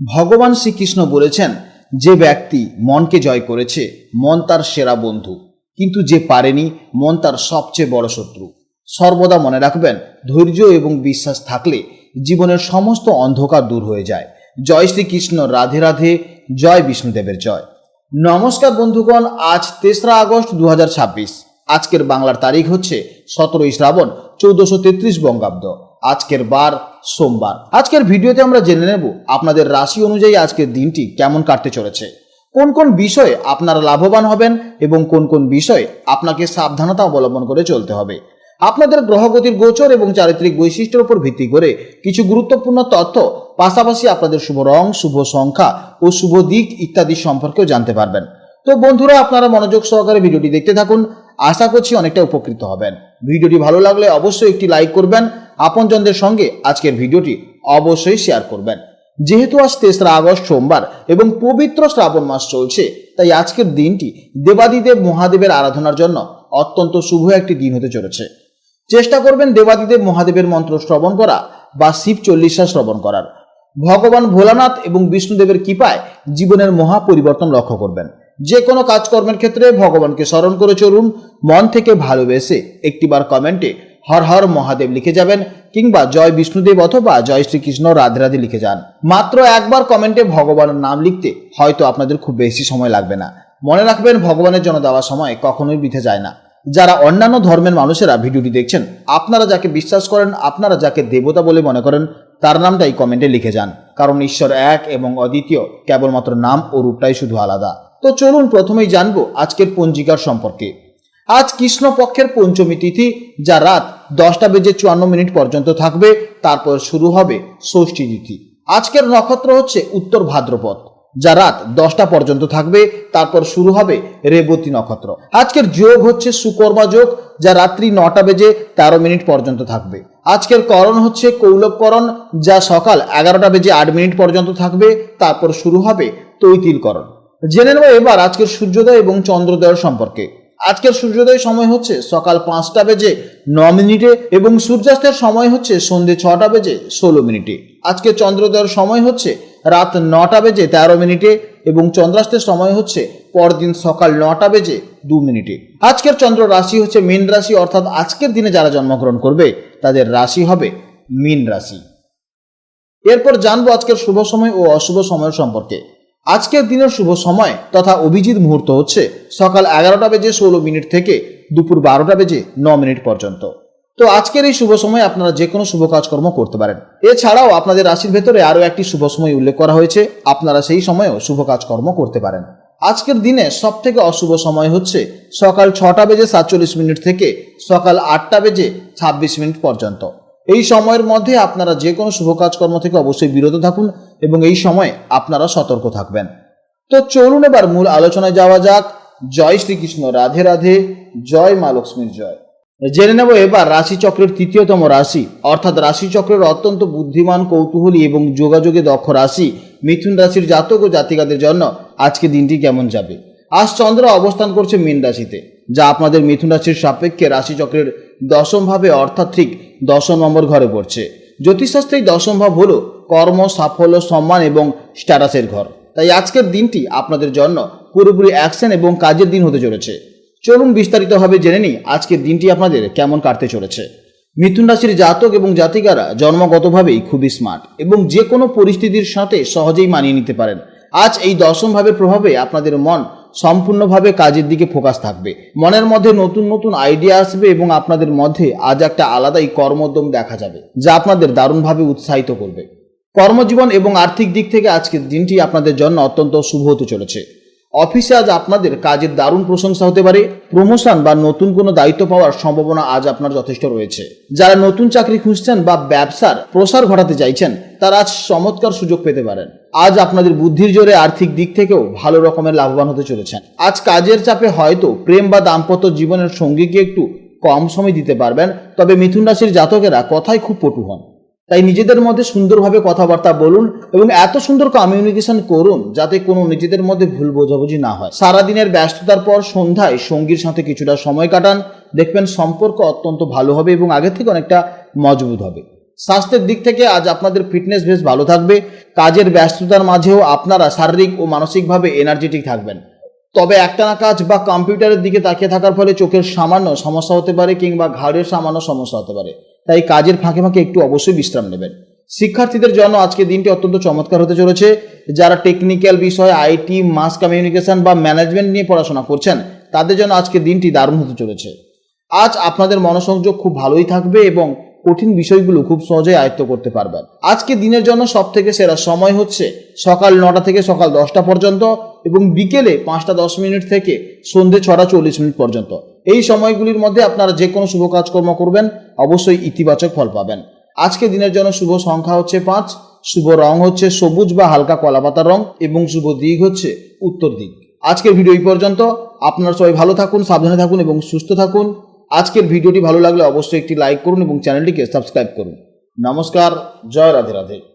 ভগবান শ্রীকৃষ্ণ বলেছেন, যে ব্যক্তি মনকে জয় করেছে মন তার সেরা বন্ধু, কিন্তু যে পারেনি মন তার সবচেয়ে বড় শত্রু। সর্বদা মনে রাখবেন, ধৈর্য এবং বিশ্বাস থাকলে জীবনের সমস্ত অন্ধকার দূর হয়ে যায়। জয় শ্রীকৃষ্ণ, রাধে রাধে, জয় বিষ্ণুদেবের জয়। নমস্কার বন্ধুগণ, আজ 3রা আগস্ট 2026। আজকের বাংলার তারিখ হচ্ছে 17ই শ্রাবণ 1433 বঙ্গাব্দ। আজকের বার সোমবার। আজকের ভিডিওতে আমরা জেনে নেব আপনাদের রাশি অনুযায়ী আজকের দিনটি কেমন কাটতে চলেছে, কোন কোন বিষয়ে আপনারা লাভবান হবেন এবং কোন কোন বিষয়ে আপনাকে সাবধানতা অবলম্বন করে চলতে হবে। আপনাদের গ্রহগতির গোচর এবং চারিত্রিক বৈশিষ্ট্যের উপর ভিত্তি করে কিছু গুরুত্বপূর্ণ তথ্য, পাশাপাশি আপনাদের শুভ রং, শুভ সংখ্যা ও শুভ দিক ইত্যাদি সম্পর্কেও জানতে পারবেন। তো বন্ধুরা, আপনারা মনোযোগ সহকারে ভিডিওটি দেখতে থাকুন, আশা করছি অনেকটা উপকৃত হবেন। ভিডিওটি ভালো লাগলে অবশ্যই একটি লাইক করবেন, আপনজনদের সঙ্গে আজকের ভিডিওটি অবশ্যই শেয়ার করবেন। যেহেতু আজ 3রা আগস্ট সোমবার এবং পবিত্র শ্রাবণ মাস চলছে, তাই আজকের দিনটি দেবাদিদেব মহাদেবের আরাধনার জন্য অত্যন্ত শুভ একটি দিন হতে চলেছে। চেষ্টা করবেন দেবাদিদেব মহাদেবের মন্ত্র শ্রবণ করা বা শিব চল্লিশা শ্রবণ করার। ভগবান ভোলানাথ এবং বিষ্ণুদেবের কৃপায় জীবনের মহা পরিবর্তন লক্ষ্য করবেন। যে কোনো কাজকর্মের ক্ষেত্রে ভগবানকে স্মরণ করে চলুন। মন থেকে ভালোবেসে একটিবার কমেন্টে হর হর মহাদেব লিখে যাবেন, কিংবা জয় বিষ্ণুদেব অথবা জয় শ্রীকৃষ্ণ রাধে রাধে লিখে যান। মাত্র একবার কমেন্টে ভগবানের নাম লিখতে হয়তো আপনাদের খুব বেশি সময় লাগবে না। মনে রাখবেন, ভগবানের জন্য দেওয়া সময় কখনোই বৃথা যায় না। যারা অন্যান্য ধর্মের মানুষেরা ভিডিওটি দেখছেন, আপনারা যাকে বিশ্বাস করেন, আপনারা যাকে দেবতা বলে মনে করেন, তার নামটাই কমেন্টে লিখে যান। কারণ ঈশ্বর এক এবং অদ্বিতীয়, কেবলমাত্র নাম ও রূপটাই শুধু আলাদা। তো চলুন প্রথমেই জানবো আজকের পঞ্জিকার সম্পর্কে। আজ কৃষ্ণপক্ষের পঞ্চমী তিথি, যা রাত 10:54 পর্যন্ত থাকবে। তারপর শুরু হবে ষষ্ঠী তিথি। আজকের নক্ষত্র হচ্ছে উত্তর ভাদ্রপদ, যা রাত 10টা পর্যন্ত থাকবে। তারপর শুরু হবে রেবতী নক্ষত্র। আজকের যোগ হচ্ছে সুকর্মা যোগ, যা রাত্রি 9:13 পর্যন্ত থাকবে। আজকের করণ হচ্ছে কৌলবকরণ, যা সকাল 11:08 পর্যন্ত থাকবে। তারপর শুরু হবে তৈতিলকরণ। জেনে নেব এবার আজকের সূর্যোদয় এবং চন্দ্রোদয়ের সম্পর্কে। আজকের সূর্যোদয় সময় হচ্ছে সকাল 5:09 এবং সূর্যাস্তের সময় হচ্ছে সন্ধ্যে 6:16। আজকের চন্দ্রোদয়ের সময় হচ্ছে রাত 9:13 এবং চন্দ্রাস্তের সময় হচ্ছে পরদিন সকাল 9:02। আজকের চন্দ্র রাশি হচ্ছে মীন রাশি, অর্থাৎ আজকের দিনে যারা জন্মগ্রহণ করবে তাদের রাশি হবে মীন রাশি। এরপর জানবো আজকের শুভ সময় ও অশুভ সময়ের সম্পর্কে। আজকের দিনের শুভ সময় তথা অভিজিৎ মুহূর্ত হচ্ছে সকাল 11:16 থেকে দুপুর 12:09 পর্যন্ত। তো আজকের এই শুভ সময় আপনারা যে কোনো শুভ কাজকর্ম করতে পারেন। এছাড়াও আপনাদের রাশির ভেতরে আরও একটি শুভ সময় উল্লেখ করা হয়েছে, আপনারা সেই সময়েও শুভ কাজকর্ম করতে পারেন। আজকের দিনে সব থেকে অশুভ সময় হচ্ছে সকাল 6:47 থেকে সকাল 8:26 পর্যন্ত। এই সময়ের মধ্যে আপনারা যে কোনো শুভ কাজকর্ম থেকে অবশ্যই বিরত থাকুন এবং এই সময় আপনারা সতর্ক থাকবেন। তো চলুন এবার মূল আলোচনায় যাওয়া যাক। জয় শ্রীকৃষ্ণ, রাধে রাধে, জয় মা লক্ষ্মীর জয়। জেনে নেব এবার রাশিচক্রের 3য়তম রাশি, অর্থাৎ রাশিচক্রের অত্যন্ত বুদ্ধিমান, কৌতূহলী এবং যোগাযোগে দক্ষ রাশি মিথুন রাশির জাতক ও জাতিকাদের জন্য আজকে দিনটি কেমন যাবে। আজ চন্দ্র অবস্থান করছে মীন রাশিতে, যা আপনাদের মিথুন রাশির সাপেক্ষে রাশিচক্রের 10ম ভাবে, অর্থাৎ ঠিক 10 নম্বর ঘরে পড়ছে। জ্যোতিষশাস্ত্রে এই 10ম ভাব হলো কর্ম, সাফল্য, সম্মান এবং স্ট্যাটাসের ঘর। তাই আজকের দিনটি আপনাদের জন্য পুরোপুরি অ্যাকশন এবং কাজের দিন হতে চলেছে। চলুন বিস্তারিতভাবে জেনে নিই আজকের দিনটি আপনাদের কেমন কাটতে চলেছে। মিথুন রাশির জাতক এবং জাতিকারা জন্মগতভাবেই খুবই স্মার্ট এবং যে কোনো পরিস্থিতির সাথে সহজেই মানিয়ে নিতে পারেন। আজ এই 10ম ভাবের প্রভাবে আপনাদের মন সম্পূর্ণভাবে কাজের দিকে ফোকাস থাকবে। মনের মধ্যে নতুন নতুন আইডিয়া আসবে এবং আপনাদের মধ্যে আজ একটা আলাদাই কর্মোদ্যম দেখা যাবে, যা আপনাদের দারুণভাবে উৎসাহিত করবে। কর্মজীবন এবং আর্থিক দিক থেকে আজকের দিনটি আপনাদের জন্য অত্যন্ত শুভ হতে চলেছে। অফিসে আজ আপনাদের কাজের দারুণ প্রশংসা হতে পারে। প্রমোশন বা নতুন কোনো দায়িত্ব পাওয়ার সম্ভাবনা আজ আপনার যথেষ্ট রয়েছে। যারা নতুন চাকরি খুঁজছেন বা ব্যবসার প্রসার ঘটাতে চাইছেন, তারা আজ চমৎকার সুযোগ পেতে পারেন। আজ আপনাদের বুদ্ধির জোরে আর্থিক দিক থেকেও ভালো রকমের লাভবান হতে চলেছেন। আজ কাজের চাপে হয়তো প্রেম বা দাম্পত্য জীবনের সঙ্গীকে একটু কম সময় দিতে পারবেন, তবে মিথুন রাশির জাতকেরা কথায় খুব পটু হন। তাই নিজেদের মধ্যে সুন্দরভাবে কথাবার্তা বলুন এবং এত সুন্দর কমিউনিকেশন করুন যাতে কোনো নিজেদের মধ্যে ভুল বোঝাবুঝি না হয়। সারাদিনের ব্যস্ততার পর সন্ধ্যায় সঙ্গীর সাথে কিছুটা সময় কাটান, দেখবেন সম্পর্ক অত্যন্ত ভালো হবে এবং আগে থেকে অনেকটা মজবুত হবে। স্বাস্থ্যের দিক থেকে আজ আপনাদের ফিটনেস বেশ ভালো থাকবে। কাজের ব্যস্ততার মাঝেও আপনারা শারীরিক ও মানসিকভাবে এনার্জেটিক থাকবেন। তবে একটানা কাজ বা কম্পিউটারের দিকে তাকিয়ে থাকার ফলে চোখের সামান্য সমস্যা হতে পারে কিংবা ঘাড়ের সামান্য সমস্যা হতে পারে, তাই কাজের ফাঁকে ফাঁকে একটু অবশ্যই বিশ্রাম নেবেন। শিক্ষার্থীদের জন্য আজকে দিনটি অত্যন্ত চমৎকার হতে চলেছে। যারা টেকনিক্যাল বিষয়, আইটি, মাস কমিউনিকেশন বা ম্যানেজমেন্ট নিয়ে পড়াশোনা করছেন তাদের জন্য আজকে দিনটি দারুণ হতে চলেছে। আজ আপনাদের মনোসংযোগ খুব ভালোই থাকবে এবং কঠিন বিষয়গুলো খুব সহজেই আয়ত্ত করতে পারবেন। আজকে দিনের জন্য সব থেকে সেরা সময় হচ্ছে সকাল 9টা থেকে সকাল 10টা পর্যন্ত এবং বিকেলে 5টা 10 মিনিট থেকে সন্ধ্যে 6টা 40 মিনিট পর্যন্ত। এই সময়গুলির মধ্যে আপনারা যে কোনো শুভ কাজকর্ম করবেন অবশ্যই ইতিবাচক ফল পাবেন। আজকে দিনের জন্য শুভ সংখ্যা হচ্ছে 5, শুভ রং হচ্ছে সবুজ বা হালকা কলা পাতার রং এবং শুভ দিক হচ্ছে উত্তর দিক। আজকের ভিডিও এই পর্যন্ত। আপনারা সবাই ভালো থাকুন, সাবধানে থাকুন এবং সুস্থ থাকুন। আজকের ভিডিওটি ভালো লাগলে অবশ্যই একটি লাইক করুন এবং চ্যানেলটিকে সাবস্ক্রাইব করুন। নমস্কার, জয় রাধে রাধে।